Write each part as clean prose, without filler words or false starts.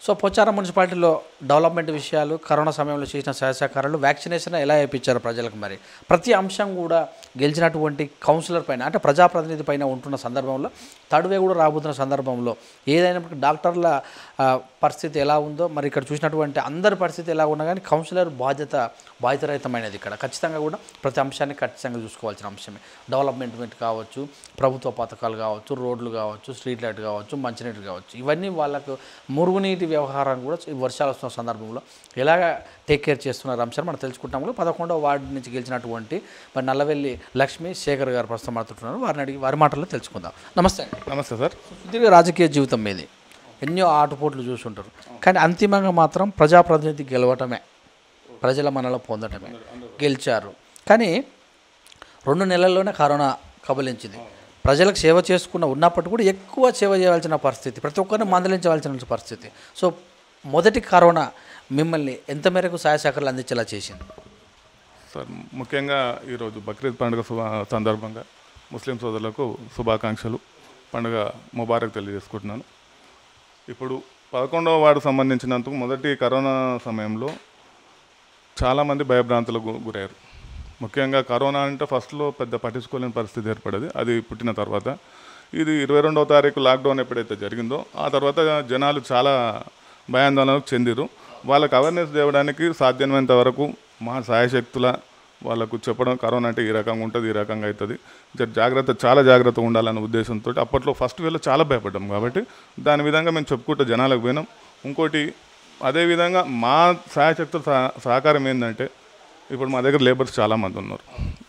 So Pocharam మున్సిపాలిటీలో development విషయాలు, corona సమయంలో చేసిన సహాయ సహకారాలు, వ్యాక్సినేషన్ ఎలా ఇప్పించారు ప్రజలకు? మరి ప్రతి అంశం కూడా గెలిచినటువంటి కౌన్సిలర్ పైన అంటే ప్రజాప్రతినిధి పైన ఉంటున్న సందర్భంలో, థర్డ్ కూడా రాబోతున్న సందర్భంలో ఏదైనప్పటికీ డాక్టర్ల పరిస్థితి ఎలా ఉందో, మరి ఇక్కడ చూసినటువంటి అందరి పరిస్థితి ఎలా ఉన్నా కానీ కౌన్సిలర్ బాధ్యతారహితమైనది. ఇక్కడ ఖచ్చితంగా కూడా ప్రతి అంశాన్ని ఖచ్చితంగా చూసుకోవాల్సిన అంశమే. డెవలప్మెంట్ కావచ్చు, ప్రభుత్వ పథకాలు కావచ్చు, రోడ్లు కావచ్చు, స్ట్రీట్ లైట్ కావచ్చు, మంచినీళ్ళు కావచ్చు, ఇవన్నీ వాళ్ళకు మురుగునీటి వ్యవహారం కూడా వర్షాలు వస్తున్న సందర్భంలో ఎలాగ టేక్ కేర్ చేస్తున్నారు అంశాన్ని మనం తెలుసుకుంటాము. 11వ వార్డు నుంచి గెలిచినటువంటి మరి నల్లవెల్లి లక్ష్మీ శేఖర్ గారు ప్రస్తుతం మాట్లాడుతున్నారు. వారిని అడిగి వారి మాటల్లో తెలుసుకుందాం. నమస్తే. నమస్తే సార్. సుదీర్ఘ రాజకీయ జీవితం మీది, ఎన్నో ఆటుపోట్లు చూసుంటారు, కానీ అంతిమంగా మాత్రం ప్రజాప్రతినిధి గెలవటమే, ప్రజల మనలో పొందటమే. గెలిచారు, కానీ 2 నెలల్లోనే కరోనా కబలించింది. ప్రజలకు సేవ చేసుకున్న ఉన్నప్పటికీ కూడా ఎక్కువ సేవ చేయాల్సిన పరిస్థితి, ప్రతి ఒక్కరిని మందలించవలసిన పరిస్థితి. సో మొదటి కరోనా మిమ్మల్ని ఎంత మేరకు సహాయ సహకారాలు అందించేలా చేసింది? సార్, ముఖ్యంగా ఈరోజు బక్రీద్ పండుగ సందర్భంగా ముస్లిం సోదరులకు శుభాకాంక్షలు, పండుగ ముబారక్ తెలియజేసుకుంటున్నాను. ఇప్పుడు 11వ వార్డు సంబంధించినందుకు మొదటి కరోనా సమయంలో చాలామంది భయభ్రాంతులకు గురయ్యారు. ముఖ్యంగా కరోనా అంటే ఫస్ట్లో పెద్ద పట్టించుకోలేని పరిస్థితి ఏర్పడేది. అది పుట్టిన తర్వాత ఇది 22వ తారీఖు లాక్డౌన్ ఎప్పుడైతే జరిగిందో ఆ తర్వాత జనాలు చాలా భయాందోళనకు చెందిరు. వాళ్ళకు అవేర్నెస్ చేయడానికి సాధ్యమైనంత వరకు మా సాయశక్తుల వాళ్ళకు చెప్పడం, కరోనా అంటే ఈ రకంగా ఉంటుంది, ఈ రకంగా అవుతుంది, చాలా జాగ్రత్తగా ఉండాలన్న ఉద్దేశంతో అప్పట్లో ఫస్ట్ వేలో చాలా భయపడ్డాం. కాబట్టి దాని విధంగా మేము చెప్పుకుంటూ జనాలకు పోయినాం. ఇంకోటి అదేవిధంగా మా సాయశక్తుల సహకారం ఏంటంటే, ఇప్పుడు మా దగ్గర లేబర్స్ చాలామంది ఉన్నారు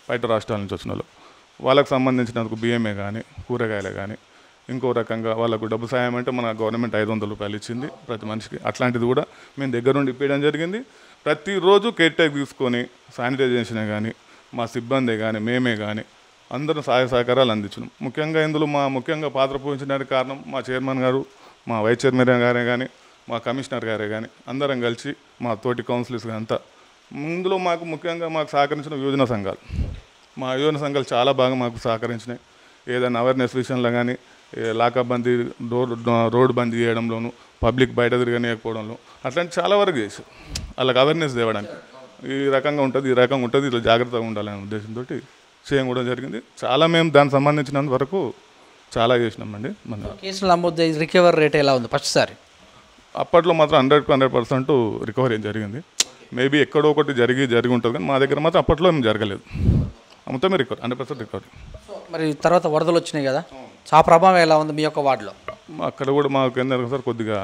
బయట రాష్ట్రాల నుంచి వచ్చిన వాళ్ళు. వాళ్ళకు సంబంధించినందుకు బియ్యమే కానీ, కూరగాయలే కానీ, ఇంకో రకంగా వాళ్ళకు డబ్బు సాయం అంటే మన గవర్నమెంట్ 500 రూపాయలు ఇచ్చింది ప్రతి మనిషికి. అట్లాంటిది కూడా మేము దగ్గరుండి ఇప్పించడం జరిగింది. ప్రతిరోజు కేర్ టేక్ తీసుకొని శానిటైజేషన్ కానీ, మా సిబ్బంది కానీ, మేమే కానీ అందరూ సహాయ సహకారాలు అందించినాం. ముఖ్యంగా ఇందులో ముఖ్యంగా పాత్ర పోషించడానికి కారణం మా చైర్మన్ గారు, మా వైస్ చైర్మన్ గారే కానీ, మా కమిషనర్ గారే కానీ అందరం కలిసి మా తోటి కౌన్సిలర్స్ అంతా. ఇందులో ముఖ్యంగా మాకు సహకరించిన యువజన సంఘాలు, మా యువజన సంఘాలు చాలా బాగా మాకు సహకరించినాయి. ఏదైనా అవేర్నెస్ విషయంలో కానీ, లాకప్ బందీ, రోడ్డు బందీ చేయడంలోనూ, పబ్లిక్ బయట తిరగనియకపోవడంలో అట్లాంటి చాలా వరకు చేశారు. వాళ్ళకి అవేర్నెస్ తేవడానికి ఈ రకంగా ఉంటుంది, ఈ రకంగా ఉంటుంది, ఇలా జాగ్రత్తగా ఉండాలనే ఉద్దేశంతో చేయడం కూడా జరిగింది. చాలా మేము దానికి సంబంధించినంత వరకు చాలా చేసినామండి. మన కేసులు నమోదు రికవరీ రేట్ ఎలా ఉంది? ఫస్ట్ సారి అప్పట్లో మాత్రం 100% రికవరీ జరిగింది. మేబీ ఎక్కడో ఒకటి జరిగి ఉంటుంది, కానీ మా దగ్గర మాత్రం అప్పట్లో ఏం జరగలేదు. మొత్తమే రికవరీ, 100% రికవరీ. మరి తర్వాత వరదలు వచ్చినాయి కదా, ఆ ప్రభావం ఎలా ఉంది మీ యొక్క వార్డులో? అక్కడ కూడా మాకు ఏంటంటే సార్ కొద్దిగా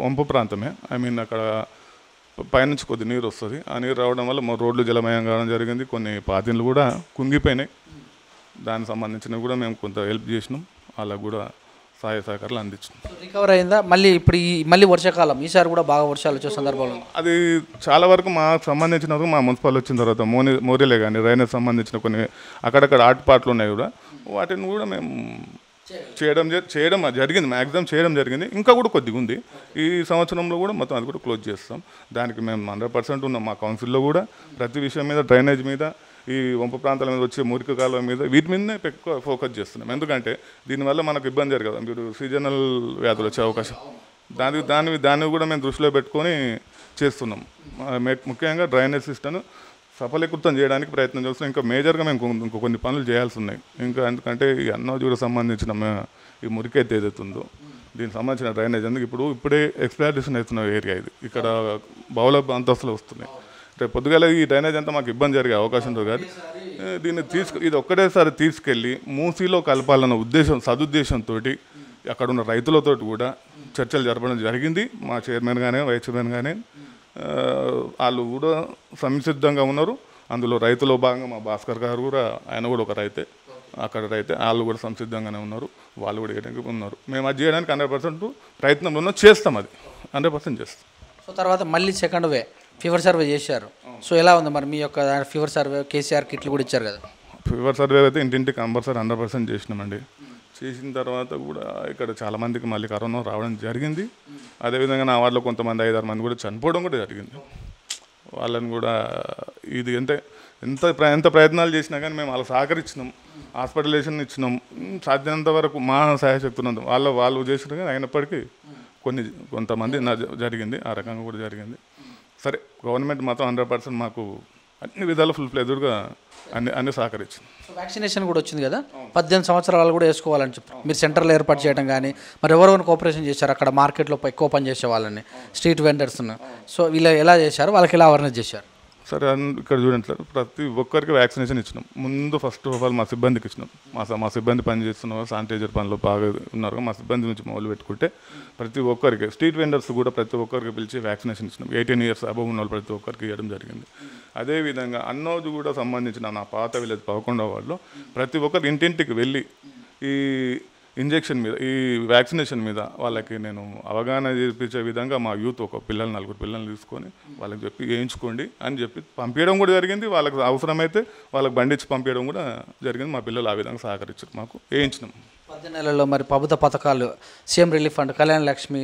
వంపు ప్రాంతమే. అక్కడ పైనుంచి కొద్ది నీరు వస్తుంది. ఆ నీరు రావడం వల్ల మా రోడ్లు జలమయం కావడం జరిగింది. కొన్ని పాతిన్లు కూడా కుంగిపోయినాయి. దానికి సంబంధించినవి కూడా మేము కొంత హెల్ప్ చేసినాం. వాళ్ళకు కూడా సహాయ సహకారాలు అందించినాం. రికవర్ అయిందా? మళ్ళీ వర్షాకాలం ఈసారి కూడా బాగా వర్షాలు వచ్చే సందర్భంలో అది చాలా వరకు మాకు సంబంధించినందుకు మా మున్సిపల్ వచ్చిన తర్వాత మోరీలే కానీ, రైనేజ్ సంబంధించిన కొన్ని అక్కడక్కడ ఆటపాట్లు ఉన్నాయి కూడా, వాటిని కూడా మేము చేయడం జరిగింది. మ్యాక్సిమం చేయడం జరిగింది. ఇంకా కూడా కొద్దిగా ఉంది. ఈ సంవత్సరంలో కూడా మొత్తం అది కూడా క్లోజ్ చేస్తాం. దానికి మేము 100% ఉన్నాం. మా కౌన్సిల్లో కూడా ప్రతి విషయం మీద, డ్రైనేజ్ మీద, ఈ వంప ప్రాంతాల మీద వచ్చే మురికి కాలువ మీద, వీటి మీదనే ఎక్కువ ఫోకస్ చేస్తున్నాం. ఎందుకంటే దీనివల్ల మనకు ఇబ్బంది జరగదు. మీరు సీజనల్ వ్యాధులు వచ్చే అవకాశం, దాన్ని కూడా మేము దృష్టిలో పెట్టుకొని చేస్తున్నాం. ముఖ్యంగా డ్రైనేజ్ సిస్టమ్ సఫలీకృతం చేయడానికి ప్రయత్నం చేస్తున్నాం. ఇంకా మేజర్గా మేము ఇంకో కొన్ని పనులు చేయాల్సి ఉన్నాయి. ఇంకా ఎందుకంటే ఈ అన్నోజీకి సంబంధించిన ఈ మురికైతే ఏదైతుందో దీనికి సంబంధించిన డ్రైనేజ్ ఎందుకు ఇప్పుడే ఎక్స్ప్లాయిటేషన్ అవుతున్న ఏరియా ఇది. ఇక్కడ బహుళ అంతస్తులు వస్తున్నాయి. రేపు పొద్దుగాల ఈ డ్రైనేజ్ అంతా మాకు ఇబ్బంది జరిగే అవకాశం ఉంటుంది. కానీ దీన్ని ఇది ఒక్కటేసారి తీసుకెళ్ళి మూసీలో కలపాలన్న సదుద్దేశంతో అక్కడ ఉన్న రైతులతో కూడా చర్చలు జరపడం జరిగింది. మా చైర్మన్ కానీ, వైస్ చైర్మన్ కానీ వాళ్ళు కూడా సంసిద్ధంగా ఉన్నారు. అందులో రైతులో భాగంగా మా భాస్కర్ గారు కూడా, ఆయన కూడా ఒక రైతే, అక్కడ రైతే, వాళ్ళు కూడా సంసిద్ధంగానే ఉన్నారు. వాళ్ళు కూడా చేయడానికి ఉన్నారు. మేము అది చేయడానికి 100% ప్రయత్నంలో ఉన్నాం. చేస్తాం, అది 100% చేస్తాం. సో తర్వాత మళ్ళీ సెకండ్ ఫీవర్ సర్వే చేశారు. సో ఎలా ఉంది మరి మీ యొక్క ఫీవర్ సర్వే? కేసీఆర్ కిట్లు కూడా ఇచ్చారు కదా. ఫీవర్ సర్వే అయితే ఇంటింటికి కంపల్సరీ 100% చేసినామండి. చేసిన తర్వాత కూడా ఇక్కడ చాలామందికి మళ్ళీ కరోనా రావడం జరిగింది. అదేవిధంగా నా వార్డులో కొంతమంది 5-6 మంది కూడా చనిపోవడం కూడా జరిగింది. వాళ్ళని కూడా ఇది ఎంత ప్రయత్నాలు చేసినా కానీ మేము వాళ్ళకి సహకరించినాం, హాస్పిటలైజేషన్ ఇచ్చినాం. సాధ్యమైనంత వరకు మా సహాయశక్తున్నంత వాళ్ళు చేసినా కానీ అయినప్పటికీ కొంతమంది జరిగింది, ఆ రకంగా కూడా జరిగింది. సరే, గవర్నమెంట్ మాత్రం 100% మాకు అన్ని విధాలు ఫుల్ ఫ్లెజ్డ్గా అన్ని సహకరించింది. వ్యాక్సినేషన్ కూడా వచ్చింది కదా, 18 సంవత్సరాలు కూడా వేసుకోవాలని చెప్పి మీరు సెంటర్లు ఏర్పాటు చేయడం కానీ, మరి ఎవరెవరు కోఆపరేషన్ చేశారు అక్కడ మార్కెట్లో ఎక్కువ పని చేసే వాళ్ళని, స్ట్రీట్ వెండర్స్ను, సో వీళ్ళు ఎలా చేశారు, వాళ్ళకి ఎలా అవేర్నెస్ చేశారు? సరే, ఇక్కడ చూడండి సార్, ప్రతి ఒక్కరికి వ్యాక్సినేషన్ ఇచ్చినాం. ముందు ఫస్ట్ ఆఫ్ ఆల్ మా సిబ్బందికి ఇచ్చినాం. మా సిబ్బంది పని చేస్తున్నారు, శానిటైజర్ పనిలో బాగా ఉన్నారు. మా సిబ్బంది నుంచి మొదలు పెట్టుకుంటే ప్రతి ఒక్కరికి, స్ట్రీట్ వెండర్స్ కూడా ప్రతి ఒక్కరికి పిలిచి వ్యాక్సినేషన్ ఇచ్చినాం. 18 years అబవ్ ఉన్న వాళ్ళు ప్రతి ఒక్కరికి ఇవ్వడం జరిగింది. అదేవిధంగా అన్నోజు కూడా సంబంధించిన నా పాత విలేజ్ 11వ వార్డులో ప్రతి ఒక్కరు ఇంటింటికి వెళ్ళి ఈ ఇంజెక్షన్ మీద, ఈ వ్యాక్సినేషన్ మీద వాళ్ళకి నేను అవగాహన చేయించే విధంగా మా యూత్ ఒక 4 పిల్లల్ని తీసుకొని వాళ్ళకి చెప్పి వేయించుకోండి అని చెప్పి పంపించడం కూడా జరిగింది. వాళ్ళకి అవసరమైతే వాళ్ళకి బండిచ్చి పంపించడం కూడా జరిగింది. మా పిల్లలు ఆ విధంగా సహకరించారు, మాకు వేయించినాం. 10 నెలల్లో మరి ప్రభుత్వ పథకాలు, CM relief fund, Kalyana Lakshmi,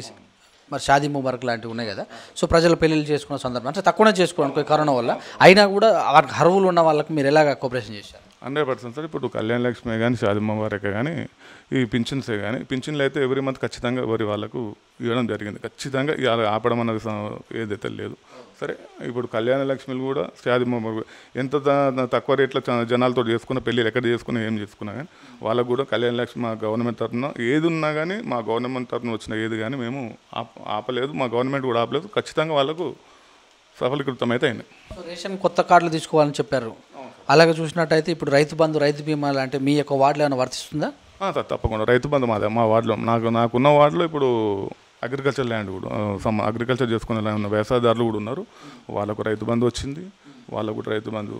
మరి షాదీ ముబారక్ లాంటివి ఉన్నాయి కదా, సో ప్రజలు పెళ్ళిళ్ళు చేసుకున్న సందర్భం అంటే తక్కువనే చేసుకోవడానికి కరోనా వల్ల, అయినా కూడా వారికి అర్హులు ఉన్న వాళ్ళకి మీరు ఎలాగ కోఆపరేషన్ చేశారు? 100% సార్. ఇప్పుడు కళ్యాణ లక్ష్మి కానీ, షాదీ ముబారకే కానీ, ఈ పింఛన్సే కానీ, పింఛన్లు అయితే ఎవ్రీ మంత్ ఖచ్చితంగా ఎవరి వాళ్ళకు ఇవ్వడం జరిగింది. ఖచ్చితంగా ఆపడం అన్నది ఏదైతే లేదు. సరే, ఇప్పుడు కళ్యాణ లక్ష్మిలు కూడా, షాదీ ముబారక్ ఎంత తక్కువ రేట్లో జనాలతో చేసుకున్న పెళ్ళిళ్ళు ఎక్కడ చేసుకున్నా, ఏం చేసుకున్నా కానీ వాళ్ళకు కూడా కళ్యాణ లక్ష్మి మా గవర్నమెంట్ తరఫున ఏది ఉన్నా కానీ, మా గవర్నమెంట్ తరఫున వచ్చిన ఏది కానీ మేము ఆపలేదు, మా గవర్నమెంట్ కూడా ఆపలేదు. ఖచ్చితంగా వాళ్ళకు సఫలీకృతం అయితే అయింది. సో రేషన్ కొత్త కార్డులు తీసుకోవాలని చెప్పారు. అలాగే చూసినట్టయితే ఇప్పుడు రైతు బంధు, రైతు బీమా లాంటి మీ యొక్క వార్డులో ఏమైనా వర్తిస్తుందా? సార్, తప్పకుండా రైతు బంధు మా వార్డులో, నాకున్న వార్డులో ఇప్పుడు అగ్రికల్చర్ ల్యాండ్ కూడా, అగ్రికల్చర్ చేసుకునే ఉన్న వ్యవసాయదారులు కూడా ఉన్నారు. వాళ్ళకు రైతు బంధు వచ్చింది, వాళ్ళకు కూడా రైతు బంధు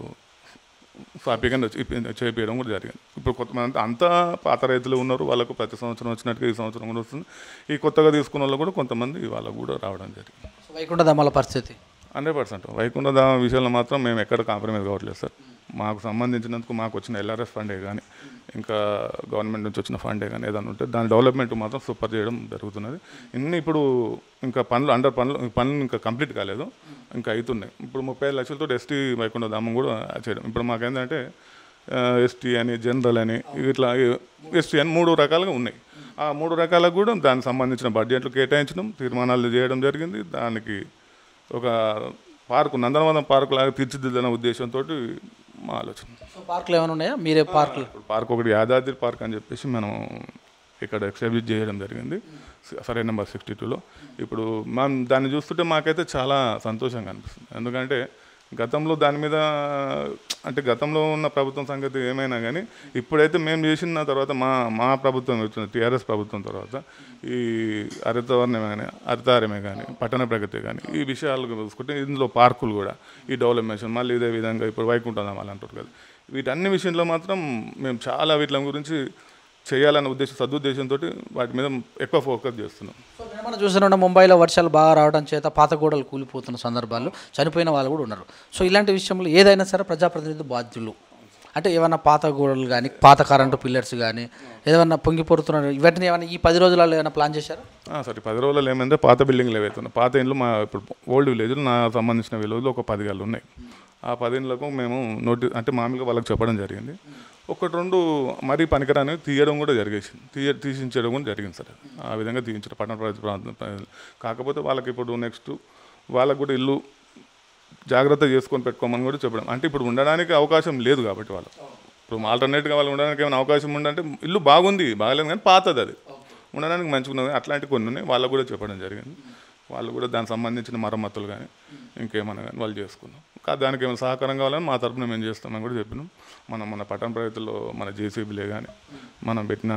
సాపీగా చేయించడం కూడా జరిగింది. ఇప్పుడు కొంతమంది అంతా పాత రైతులు ఉన్నారు, వాళ్ళకు ప్రతి సంవత్సరం వచ్చినట్టుగా ఈ సంవత్సరం కూడా వస్తుంది. ఈ కొత్తగా తీసుకున్న వాళ్ళు కూడా కొంతమంది వాళ్ళకు కూడా రావడం జరిగింది. వైకుంఠ ధామాల పరిస్థితి 100%. వైకుంఠ ధామ విషయంలో మాత్రం మేము ఎక్కడ కాంప్రమైజ్ కావట్లేదు సార్. మాకు సంబంధించినందుకు మాకు వచ్చిన ఎల్ఆర్ఎస్ ఫండే కానీ, ఇంకా గవర్నమెంట్ నుంచి వచ్చిన ఫండే కానీ ఏదైనా ఉంటే దాని డెవలప్మెంట్ మాత్రం సూపర్ చేయడం జరుగుతున్నది. ఇప్పుడు ఇంకా పనులు ఇంకా కంప్లీట్ కాలేదు, ఇంకా అవుతున్నాయి. ఇప్పుడు 35 లక్షలతో ఎస్టీ వైకుంఠ ధామం కూడా చేయడం. ఇప్పుడు మాకేంటంటే ఎస్టీ అని, జనరల్ అని, ఇట్లా ఎస్టీ అని 3 రకాలుగా ఉన్నాయి. ఆ 3 రకాలకు కూడా దానికి సంబంధించిన బడ్జెట్లు కేటాయించడం, తీర్మానాలు చేయడం జరిగింది. దానికి ఒక పార్కు, నందనవనం పార్కు లాగా తీర్చిదిద్దనే ఉద్దేశంతో మా ఆలోచన. పార్కులు ఏమైనా ఉన్నాయా? మీరే పార్క్ ఒకటి యాదాద్రి పార్క్ అని చెప్పేసి మనం ఇక్కడ ఎస్టాబ్లిష్ చేయడం జరిగింది, సర్వే నెంబర్ 62లో. ఇప్పుడు మనం దాన్ని చూస్తుంటే మాకైతే చాలా సంతోషంగా అనిపిస్తుంది. ఎందుకంటే గతంలో దాని మీద, అంటే గతంలో ఉన్న ప్రభుత్వం సంగతి ఏమైనా కానీ, ఇప్పుడైతే మేము చేసిన తర్వాత మా ప్రభుత్వం వచ్చిన టీఆర్ఎస్ ప్రభుత్వం తర్వాత ఈ హరితహారమే కానీ, పట్టణ ప్రగతి కానీ, ఈ విషయాలు చూసుకుంటే ఇందులో పార్కులు కూడా, ఈ డెవలప్మెంట్, మళ్ళీ ఇదే విధంగా ఇప్పుడు వైకుంఠ ధామాలు అంటారు కదా, వీటన్ని విషయంలో మాత్రం మేము చాలా వీటి గురించి చేయాలన్న సదుద్దేశంతో వాటి మీద ఎక్కువ ఫోకస్ చేస్తున్నాం. మనం చూస్తున్నా ముంబైలో వర్షాలు బాగా రావడం చేత పాత గోడలు కూలిపోతున్న సందర్భాలు, చనిపోయిన వాళ్ళు కూడా ఉన్నారు. సో ఇలాంటి విషయంలో ఏదైనా సరే ప్రజాప్రతినిధి బాధ్యులు, అంటే ఏమైనా పాత గోడలు కానీ, పాత కరెంటు పిల్లర్స్ కానీ ఏదైనా పొంగిపోతున్నారు, ఇవన్నీ ఏమైనా ఈ 10 రోజులలో ఏమైనా ప్లాన్ చేశారు? సరే, 10 రోజులలో ఏమైందంటే పాత బిల్డింగ్లు ఏవైతున్నాయి, పాత ఇండ్లు, మా ఇప్పుడు ఓల్డ్ విలేజ్లో నా సంబంధించిన విలేజ్లో ఒక 10 గళ్ళు ఉన్నాయి. ఆ 10 ఇండ్లకు మేము అంటే మామూలుగా వాళ్ళకి చెప్పడం జరిగింది. 1-2 మరీ పనికిరాని తీయడం కూడా తీసించడం కూడా జరిగింది సార్. ఆ విధంగా తీయించారు పట్టణ ప్రాంతం. కాకపోతే వాళ్ళకి ఇప్పుడు నెక్స్ట్ వాళ్ళకు కూడా ఇల్లు జాగ్రత్త చేసుకొని పెట్టుకోమని కూడా చెప్పడం. అంటే ఇప్పుడు ఉండడానికి అవకాశం లేదు కాబట్టి వాళ్ళు, ఇప్పుడు ఆల్టర్నేట్గా వాళ్ళు ఉండడానికి ఏమైనా అవకాశం ఉందంటే, ఇల్లు బాగలేదు కానీ పాతది, అది ఉండడానికి మంచిగా ఉన్నది, అట్లాంటివి కొన్ని ఉన్నాయి, వాళ్ళకు కూడా చెప్పడం జరిగింది. వాళ్ళు కూడా దానికి సంబంధించిన మరమ్మతులు కానీ ఇంకేమన్నా కానీ వాళ్ళు చేసుకున్నాం. దానికి ఏమైనా సహకారం కావాలని మా తరఫున మేము చేస్తామని కూడా చెప్పినాం. మన పట్టణ ప్రగతిలో మన జేసీబీలే కానీ, మనం పెట్టిన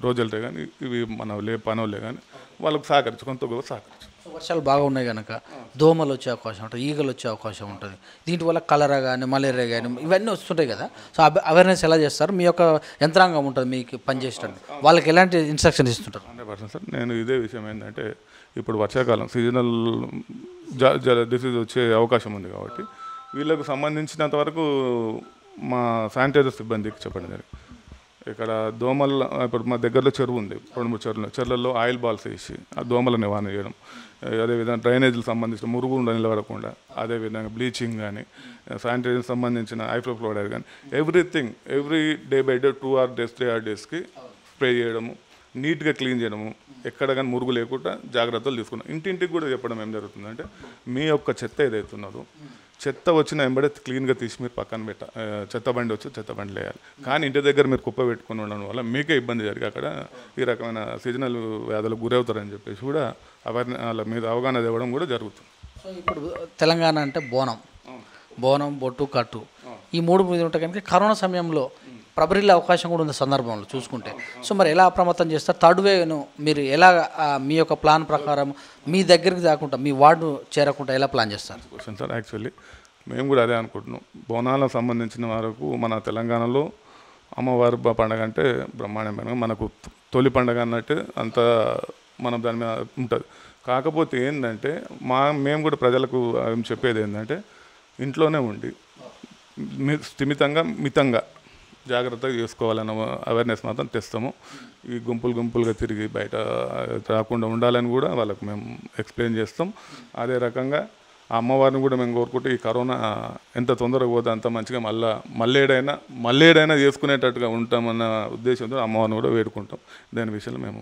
రోజులతో కానీ, ఇవి మన పనులే కానీ వాళ్ళకు కొంత సహకరించు. వర్షాలు బాగా ఉన్నాయి కనుక దోమలు వచ్చే అవకాశం ఉంటుంది, ఈగలు వచ్చే అవకాశం ఉంటుంది. దీంట్ వల్ల కలరా కానీ, మలేరియా కానీ ఇవన్నీ వస్తుంటాయి కదా. సో అవేర్నెస్ ఎలా చేస్తారు? మీ యొక్క యంత్రాంగం ఉంటుంది మీకు పనిచేసేటట్టు, వాళ్ళకి ఎలాంటి ఇన్స్ట్రక్షన్ ఇస్తుంటారు? 100% సార్. నేను ఇదే విషయం ఏంటంటే, ఇప్పుడు వర్షాకాలం సీజనల్ డిసీజ్ వచ్చే అవకాశం ఉంది కాబట్టి వీళ్ళకు సంబంధించినంత వరకు మా శానిటైజర్ సిబ్బందికి చెప్పడం జరిగింది. ఇక్కడ దోమల, ఇప్పుడు మా దగ్గరలో చెరువు ఉంది, 2-3 చెరువులలో ఆయిల్ బాల్స్ వేసి ఆ దోమల నివారణ చేయడం. అదేవిధంగా డ్రైనేజీలకు సంబంధించిన మురుగు నిలబడకుండా, అదేవిధంగా బ్లీచింగ్ కానీ, శానిటైజర్ సంబంధించిన ఐఫ్లోఫ్లోరైడ్ కానీ, every day by day 2 or 3 daysకి స్ప్రే చేయడము. నీట్గా క్లీన్ చేయడము, ఎక్కడ కానీ మురుగు లేకుండా జాగ్రత్తలు తీసుకున్నాం. ఇంటింటికి కూడా చెప్పడం ఏం జరుగుతుందంటే, మీ యొక్క చెత్త ఏదైతే ఉన్నదో చెత్త వచ్చిన వెంబడే క్లీన్గా తీసి మీరు పక్కన చెత్త బండి వచ్చి చెత్త బండి వేయాలి. కానీ ఇంటి దగ్గర మీరు కుప్ప పెట్టుకుని ఉండడం వల్ల మీకే ఇబ్బంది జరిగి అక్కడ ఈ రకమైన సీజనల్ వ్యాధులకు గురవుతారని చెప్పేసి కూడా వాళ్ళ మీద అవగాహన ఇవ్వడం కూడా జరుగుతుంది. సో ఇప్పుడు తెలంగాణ అంటే బోనం, బొట్టు, కట్టు ఈ మూడు మీద ఉంటే కనుక కరోనా సమయంలో ప్రబరిల్లే అవకాశం కూడా ఉంది సందర్భంలో చూసుకుంటే. సో మరి ఎలా అప్రమత్తం చేస్తారు? థర్డ్ వేవ్ను మీరు ఎలా మీ యొక్క ప్లాన్ ప్రకారం మీ దగ్గరికి రాకుండా మీ వార్డు చేరకుండా ఎలా ప్లాన్ చేస్తారు? క్వశ్చన్ సార్, యాక్చువల్లీ మేము కూడా అదే అనుకుంటున్నాం. బోనాలకు సంబంధించిన వరకు మన తెలంగాణలో అమ్మవారి పండుగ అంటే బ్రహ్మాండమైన మనకు తొలి పండుగ అన్నట్టు అంత మనం దాని మీద ఉంటుంది. కాకపోతే ఏంటంటే మేము కూడా ప్రజలకు చెప్పేది ఏంటంటే, ఇంట్లోనే ఉండి మితంగా జాగ్రత్తగా చేసుకోవాలన్న అవేర్నెస్ మాత్రం తెస్తాము. ఈ గుంపులుగా తిరిగి బయట రాకుండా ఉండాలని కూడా వాళ్ళకు మేము ఎక్స్ప్లెయిన్ చేస్తాం. అదే రకంగా ఆ అమ్మవారిని కూడా మేము కోరుకుంటే ఈ కరోనా ఎంత తొందరగా పోతే అంత మంచిగా మళ్ళీ ఏడైనా చేసుకునేటట్టుగా ఉంటామన్న ఉద్దేశంతో అమ్మవారిని కూడా వేడుకుంటాం. దాని విషయంలో మేము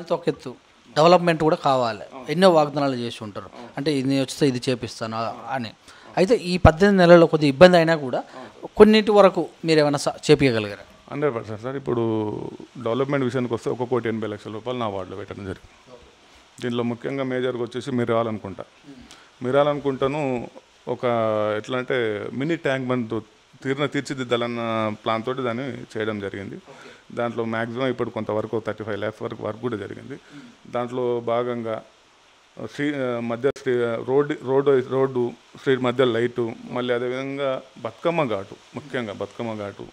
ఎంత ఒక ఎత్తు డెవలప్మెంట్ కూడా కావాలి. ఎన్నో వాగ్దానాలు చేసి ఉంటారు, అంటే ఇది వస్తే ఇది చేపిస్తాను అని. అయితే ఈ 18 నెలల్లో కొద్దిగా ఇబ్బంది అయినా కూడా కొన్నింటి వరకు మీరు ఏమైనా చేపించగలిగారా? 100% సార్. ఇప్పుడు డెవలప్మెంట్ విషయానికి వస్తే 1,80,00,000 రూపాయలు నా వార్డులో పెట్టడం జరిగింది. దీనిలో ముఖ్యంగా మేజర్గా వచ్చేసి మీరాలనుకుంటాను ఒక ఎట్లా అంటే మినీ ట్యాంక్ బండ్ తీర్చిదిద్దాలన్న ప్లాన్ తోటి దాన్ని చేయడం జరిగింది. దాంట్లో మ్యాక్సిమం ఇప్పుడు కొంతవరకు 35 lakhs వరకు వర్క్ కూడా జరిగింది. దాంట్లో భాగంగా రోడ్డు స్ట్రీట్ మధ్య లైటు, మళ్ళీ అదేవిధంగా ముఖ్యంగా బతుకమ్మ ఘాటు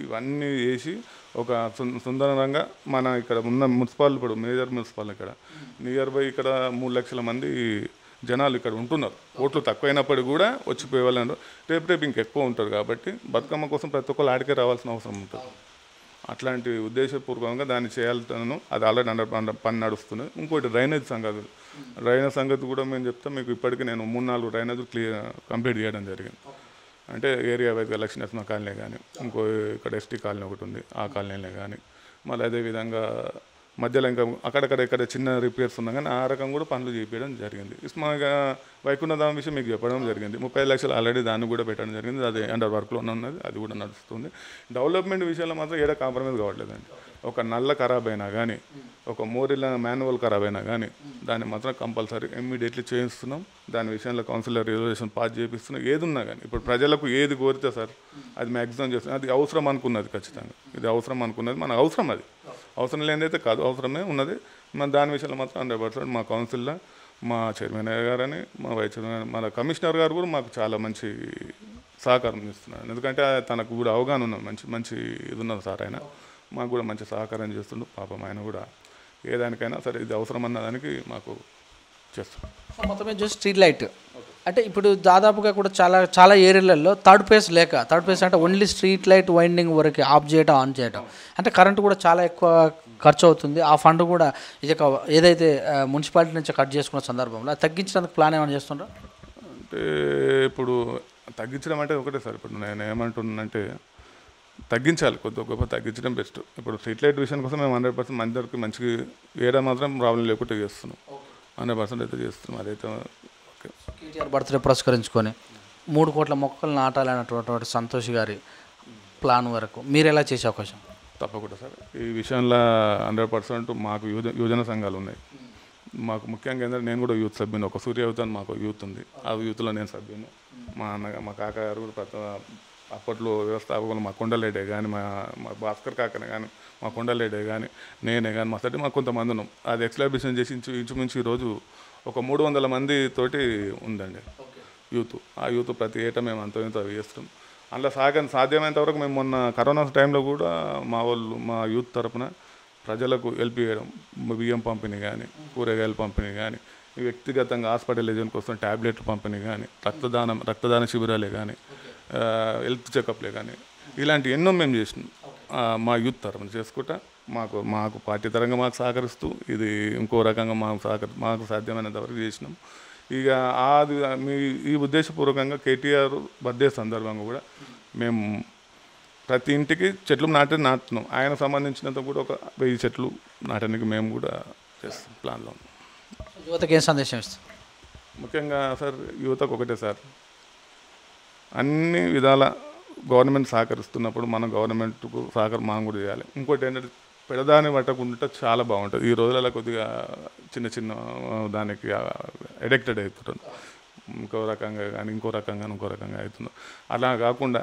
ఇవన్నీ వేసి ఒక సుందరంగా మన ఇక్కడ ఉన్న మున్సిపాల్, ఇప్పుడు మేజర్ మున్సిపాల్ ఇక్కడ నియర్ బై ఇక్కడ 3 లక్షల మంది జనాలు ఇక్కడ ఉంటున్నారు. ఓట్లు తక్కువైనప్పటికీ కూడా వచ్చిపోయే వాళ్ళు రేపు ఇంకెక్కువ ఉంటారు. కాబట్టి బతుకమ్మ కోసం ప్రతి ఒక్కరు ఆడికే రావాల్సిన అవసరం ఉంటుంది. అట్లాంటి ఉద్దేశపూర్వకంగా దాన్ని చేయాలను. అది ఆల్రెడీ పని నడుస్తుంది. ఇంకోటి డ్రైనేజ్ సంగతి కూడా మేము చెప్తాం మీకు. ఇప్పటికీ నేను 3-4 డ్రైనేజ్ కంప్లీట్ చేయడం జరిగింది. అంటే ఏరియా వైజ్గా లక్ష్మీనరసింహ కాలనీ కానీ, ఇంకో ఇక్కడ ఎస్టీ కాలనీ ఒకటి ఉంది, ఆ కాలనీలో కానీ, మళ్ళీ అదేవిధంగా మధ్యలో ఇంకా అక్కడక్కడ చిన్న రిపేర్స్ ఉన్నా కానీ ఆ రకం కూడా పనులు చేయించడం జరిగింది. ఇస్మాగా వైకుంఠధామ విషయం మీకు చెప్పడం జరిగింది. 35 లక్షలు ఆల్రెడీ దాన్ని కూడా పెట్టడం జరిగింది. అది అండర్ వర్క్లో ఉన్నది, అది కూడా నడుస్తుంది. డెవలప్మెంట్ విషయంలో మాత్రం ఏడా కాంప్రమైజ్ కావట్లేదండి. ఒక నల్ల ఖరాబ్ అయినా కానీ, ఒక మోరిల మాన్యువల్ ఖరాబ్ అయినా కానీ దాన్ని మాత్రం కంపల్సరీ ఇమ్మీడియట్లీ చేయిస్తున్నాం. దాని విషయంలో కౌన్సిలర్ రిజర్వేషన్ పాస్ చేపిస్తున్నాం. ఏది ఉన్నా కానీ ఇప్పుడు ప్రజలకు ఏది కోరితే సార్ అది మ్యాక్సిమం చేస్తున్నాం. అది అవసరం అనుకున్నది, ఖచ్చితంగా ఇది అవసరం అనుకున్నది, మన అవసరం. అది అవసరం లేనిదైతే కాదు, అవసరమే ఉన్నది. మన దాని విషయంలో మాత్రం 100% మా కౌన్సిల్లో మా చైర్మన్ గారని, మా వైస్ చైర్మన్, మన కమిషనర్ గారు కూడా మాకు చాలా మంచి సహకారం ఇస్తున్నారు. ఎందుకంటే తనకు కూడా అవగాహన ఉన్నది, మంచి ఇది ఉన్నది సార్. ఆయన మాకు కూడా మంచి సహకారం చేస్తుండు. పాపం ఆయన కూడా ఏదానికైనా సరే ఇది అవసరం అన్నదానికి మాకు చేస్తాం. మొత్తమే చూసి స్ట్రీట్ లైట్ అంటే ఇప్పుడు దాదాపుగా కూడా చాలా ఏరియాలలో థర్డ్ ఫేజ్ అంటే ఓన్లీ స్ట్రీట్ లైట్ వైండింగ్ వరకు ఆఫ్ చేయడం, ఆన్ చేయడం. అంటే కరెంటు కూడా చాలా ఎక్కువ ఖర్చు అవుతుంది. ఆ ఫండ్ కూడా ఇది ఏదైతే మున్సిపాలిటీ నుంచి కట్ చేసుకున్న సందర్భంలో తగ్గించడానికి ప్లాన్ ఏమైనా చేస్తుండ్రా? అంటే ఇప్పుడు తగ్గించడం అంటే ఒకటే సార్. ఇప్పుడు నేను ఏమంటున్నానంటే తగ్గించాలి, కొద్ది గొప్ప తగ్గించడం బెస్ట్. ఇప్పుడు స్ట్రీట్ లైట్ విషయం కోసం మేము 100% మందికి మంచిగా వేయడం మాత్రం ప్రాబ్లం లేకుండా చేస్తున్నాం. 100% అయితే చేస్తున్నాం. అదైతే ఓకే. కేటీఆర్ బర్త్డే పురస్కరించుకొని 3 కోట్ల మొక్కలు నాటాలన్నటువంటి సంతోష్ గారి ప్లాన్ వరకు మీరు ఎలా చేసే అవకాశం? తప్పకుండా సార్. ఈ విషయంలో 100% మాకు యువజన సంఘాలు ఉన్నాయి. మాకు ముఖ్యంగా ఏంటంటే నేను కూడా యూత్ సభ్యుని, ఒక సూర్య యూత్ అని మాకు యూత్ ఉంది. ఆ యూత్లో నేను సభ్యుని. మా కాక గారు కూడా అప్పట్లో వ్యవస్థాపకులు మా కొండలేడే కానీ, మా భాస్కర్ కాకనే కానీ, మా కొండలేడే కానీ, నేనే కానీ, మాకు కొంతమంది ఉన్నాం. అది ఎక్స్లాబిషన్ చేసి ఇంచుమించు ఈరోజు ఒక 300 మంది తోటి ఉందండి యూత్. ఆ యూత్ ప్రతి ఏటా మేము అంత చేస్తాం. అందులో సాధ్యమైనంత వరకు మేము మొన్న కరోనా టైంలో కూడా మా యూత్ తరఫున ప్రజలకు హెల్ప్ చేయడం, బియ్యం పంపిణీ కానీ, కూరగాయల పంపిణీ కానీ, వ్యక్తిగతంగా హాస్పిటలైజేషన్కి వస్తున్న ట్యాబ్లెట్లు పంపిణీ కానీ, రక్తదాన శిబిరాలే కానీ, హెల్త్ చెకప్లే కానీ, ఇలాంటి ఎన్నో మేము చేసినాం. మా యూత్ తరఫున చేసుకుంటా మాకు పార్టీ తరంగా మాకు సహకరిస్తూ ఇది ఇంకో రకంగా మాకు సాధ్యమైనంత వరకు చేసినాం. ఇక ఈ ఉద్దేశపూర్వకంగా కేటీఆర్ బర్త్డే సందర్భంగా కూడా మేము ప్రతి ఇంటికి చెట్లు నాటుతున్నాం. ఆయనకు సంబంధించినంత కూడా ఒక 1000 చెట్లు నాటడానికి మేము కూడా చేస్తాం ప్లాన్లో ఉన్నాం. యువతకి ఏం సందేశం ఇస్తారు? ముఖ్యంగా సార్ యువతకు ఒకటే సార్, అన్ని విధాల గవర్నమెంట్ సహకరిస్తున్నప్పుడు మనం గవర్నమెంట్కు సహకారం మనం కూడా చేయాలి. ఇంకోటి ఏంటంటే పెడదాన్ని పట్టకుండా చాలా బాగుంటుంది. ఈ రోజులలో కొద్దిగా చిన్న చిన్న దానికి అడిక్టెడ్ అవుతుంటారు, ఇంకో రకంగా కానీ ఇంకో రకంగా అవుతుంది. అలా కాకుండా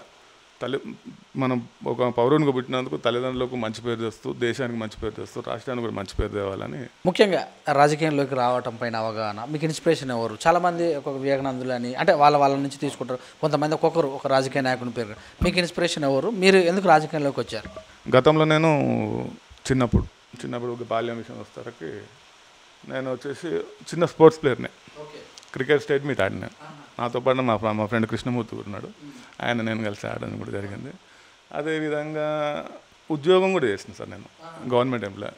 మనం ఒక పౌరునిగా పుట్టినందుకు తల్లిదండ్రులకు మంచి పేరు తెస్తూ, దేశానికి మంచి పేరు తెస్తూ, రాష్ట్రానికి కూడా మంచి పేరు తేవాలని. ముఖ్యంగా రాజకీయంలోకి రావటం పైన అవగాహన, మీకు ఇన్స్పిరేషన్ ఎవరు? చాలామంది ఒక వివేకానందులు అని అంటే వాళ్ళ నుంచి తీసుకుంటారు, కొంతమంది ఒక్కొక్కరు ఒక రాజకీయ నాయకుని పేరు. మీకు ఇన్స్పిరేషన్ ఎవరు? మీరు ఎందుకు రాజకీయంలోకి వచ్చారు? గతంలో నేను చిన్నప్పుడు బాల్యం విషయం వస్తారకి నేను వచ్చేసి చిన్న స్పోర్ట్స్ ప్లేయర్నే. క్రికెట్ స్టేట్ మీట్ ఆడినాను. నాతో పాటు మా ఫ్రెండ్ కృష్ణమూర్తి ఉన్నాడు, ఆయన నేను కలిసి ఆడడం కూడా జరిగింది. అదేవిధంగా ఉద్యోగం కూడా చేసిన సార్ నేను, government employee.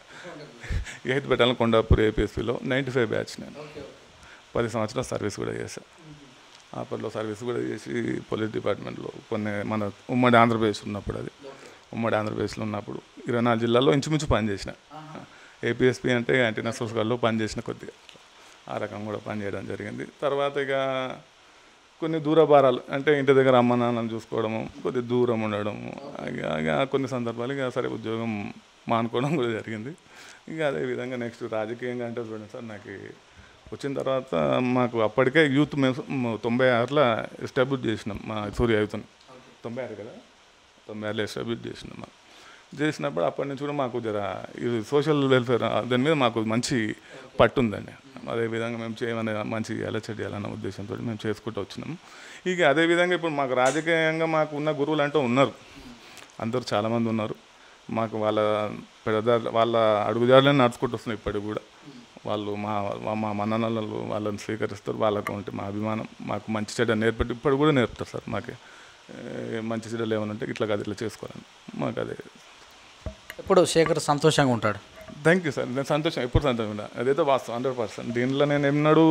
8th battalion Kondapur ఏపీఎస్పీలో 95 బ్యాచ్. నేను 10 సంవత్సరాల సర్వీస్ కూడా చేశాను. అప్పట్లో సర్వీస్ కూడా చేసి పోలీస్ డిపార్ట్మెంట్లో మన ఉమ్మడి ఆంధ్రప్రదేశ్ ఉన్నప్పుడు, ఉమ్మడి ఆంధ్రప్రదేశ్లో ఉన్నప్పుడు 24 జిల్లాల్లో ఇంచుమించు పనిచేసిన. ఏపీఎస్పీ అంటే యాంటీ నక్సల్స్లో పనిచేసిన, కొద్దిగా ఆ రకం కూడా పనిచేయడం జరిగింది. తర్వాత ఇక కొన్ని దూరభారాలు అంటే ఇంటి దగ్గర అమ్మ నాన్నని చూసుకోవడము, కొద్దిగా దూరం ఉండడము, ఇక కొన్ని సందర్భాలు ఇక సరే ఉద్యోగం మానుకోవడం కూడా జరిగింది. ఇక అదేవిధంగా నెక్స్ట్ రాజకీయంగా అంటే చూడండి సార్, నాకు వచ్చిన తర్వాత మాకు అప్పటికే యూత్ మేము 96లో ఎస్టాబ్లిష్ చేసినాం మా సూర్య యూత్ని. 96 కదా, 96లో ఎస్టాబ్లిష్ చేసినప్పుడు అప్పటి నుంచి కూడా మాకు ఇది సోషల్ వెల్ఫేర్ దాని మీద మాకు మంచి పట్టు ఉందండి. అదేవిధంగా మేము చేయమని మంచి అలర్ట్ చేయాలన్న ఉద్దేశంతో మేము చేసుకుంటూ వచ్చినాము. ఇక అదేవిధంగా ఇప్పుడు మాకు రాజకీయంగా మాకు ఉన్న గురువులు అంటూ ఉన్నారు, అందరూ చాలామంది ఉన్నారు. మాకు వాళ్ళ అడుగుజాడలను నడుచుకుంటూ వస్తున్నాయి ఇప్పటికి కూడా. వాళ్ళు మా మన్ననలు వాళ్ళని స్వీకరిస్తారు. వాళ్ళకు ఉంటే మా అభిమానం, మాకు మంచి చెడ్డ నేర్పి ఇప్పుడు కూడా నేర్పుతారు సార్. మాకు మంచి చెడ్డలు ఏమైనా ఉంటే ఇట్లా కాదు ఇట్లా చేసుకోవాలని మాకు అదే. ఇప్పుడు శేఖర్ సంతోషంగా ఉంటాడు. థ్యాంక్ యూ సార్, నేను సంతోషం, ఎప్పుడు సంతోషంగా. అదైతే వాస్తవం 100%. దీంట్లో నేను ఎన్నడూ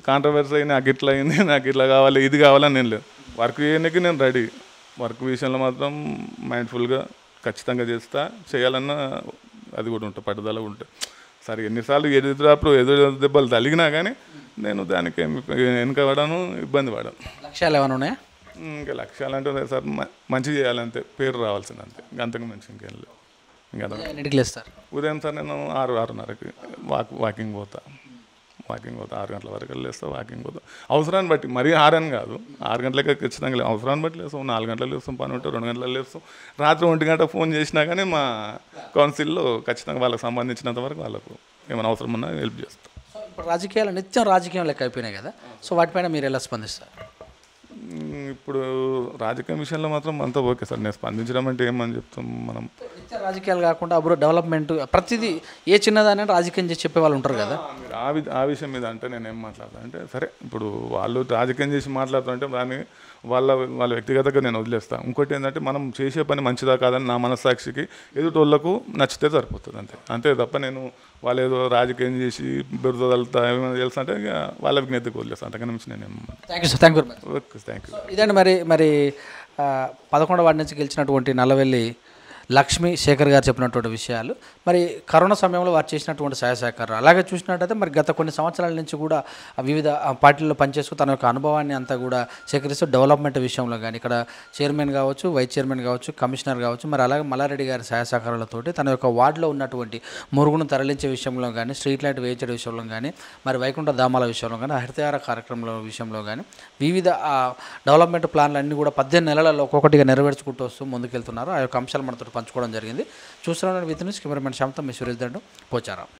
కాంట్రవర్సీ అయింది, నాకు ఇట్లా అయింది, నాకు ఇట్లా కావాలి, ఇది కావాలని నేను లేదు. వర్క్ చేయడానికి నేను రెడీ. వర్క్ విషయంలో మాత్రం మైండ్ఫుల్గా ఖచ్చితంగా చేయాలన్న అది కూడా ఉంటుంది, పట్టుదల ఉంటుంది. సరే ఎన్నిసార్లు ఎదురు దెబ్బలు తగిలినా కానీ నేను దానికి వెనుకబడను, ఇబ్బంది పడను. లక్ష్యాలు ఏమైనా ఉన్నాయా? ఇంకా లక్ష్యాలు అంటే సార్ మంచి చేయాలంతే, పేరు రావాల్సిందంతే, అంతకు మంచి ఇంకేం లేదు. ఇంకా ఉదయం సార్ నేను 6-6:30కి వాకింగ్ పోతా. 6 గంటల వరకు లేస్తా, వాకింగ్ పోతా. అవసరాన్ని బట్టి, మరీ 6 అని కాదు, 6 గంటలకే ఖచ్చితంగా లేదు, అవసరాన్ని బట్టి లేస్తాం. 4 గంటలు లేస్తాం, పని ఉంటే 2 గంటలు లేస్తాం. రాత్రి 1 గంట ఫోన్ చేసినా కానీ మా కౌన్సిల్లో ఖచ్చితంగా వాళ్ళకి సంబంధించినంత వరకు వాళ్ళకు ఏమైనా అవసరం ఉన్నా హెల్ప్ చేస్తాం. ఇప్పుడు రాజకీయాలు నిత్యం రాజకీయం లెక్క అయిపోయినాయి కదా, సో వాటిపైన మీరు ఎలా స్పందిస్తారు? ఇప్పుడు రాజకీయ విషయంలో మాత్రం అంతా ఓకే సార్. నేను స్పందించడం అంటే ఏమని చెప్తాం, మనం నిత్య రాజకీయాలు కాకుండా అప్పుడు డెవలప్మెంట్ ప్రతిదీ ఏ చిన్నదాన్ని రాజకీయం చేసి చెప్పే వాళ్ళు ఉంటారు కదా. ఆ విషయం మీద అంటే నేను ఏం మాట్లాడతాను అంటే, సరే ఇప్పుడు వాళ్ళు రాజకీయం చేసి మాట్లాడుతుంటే దాన్ని వాళ్ళ వ్యక్తిగతంగా నేను వదిలేస్తాను. ఇంకోటి ఏంటంటే మనం చేసే పని మంచిదా కాదని నా మనస్సాక్షికి ఎదుటోళ్ళకు నచ్చితే సరిపోతుంది, అంతే తప్ప నేను వాళ్ళు ఏదో రాజకీయం చేసి బిరుదలుతా ఏమైనా తెలుసు అంటే ఇక వాళ్ళ విజ్ఞతకు వదిలేస్తాను, అంతకన్నా మించి నేను. Thank you sir, thank you. Okay, thank you. ఇదండి మరి 11వ వార్డు నుంచి గెలిచినటువంటి నల్లవెల్లి లక్ష్మీ శేఖర్ గారు చెప్పినటువంటి విషయాలు. మరి కరోనా సమయంలో వారు చేసినటువంటి సహాయ సహకారాలు, అలాగే చూసినట్టయితే మరి గత కొన్ని సంవత్సరాల నుంచి కూడా వివిధ పార్టీల్లో పనిచేస్తూ తన యొక్క అనుభవాన్ని అంతా కూడా సేకరిస్తూ డెవలప్మెంట్ విషయంలో కానీ, ఇక్కడ చైర్మన్ కావచ్చు, వైస్ చైర్మన్ కావచ్చు, కమిషనర్ కావచ్చు, మరి అలాగే మల్లారెడ్డి గారి సహాయ సహకారాలతోటి తన యొక్క వార్డులో ఉన్నటువంటి మురుగును తరలించే విషయంలో కానీ, స్ట్రీట్ లైట్ వేయించే విషయంలో కానీ, మరి వైకుంఠ ధామాల విషయంలో కానీ, హరితహార కార్యక్రమాల విషయంలో కానీ, వివిధ డెవలప్మెంట్ ప్లాన్లు అన్నీ కూడా 18 నెలలలో ఒక్కొక్కటిగా నెరవేర్చుకుంటూ వస్తూ ముందుకెళ్తున్నారు. ఆ యొక్క అంశాలు మనతో పంచుకోవడం జరిగింది. చూస్తున్నాను with news cameraman శ్యామ్తో me Suresh Dandu, Pocharam.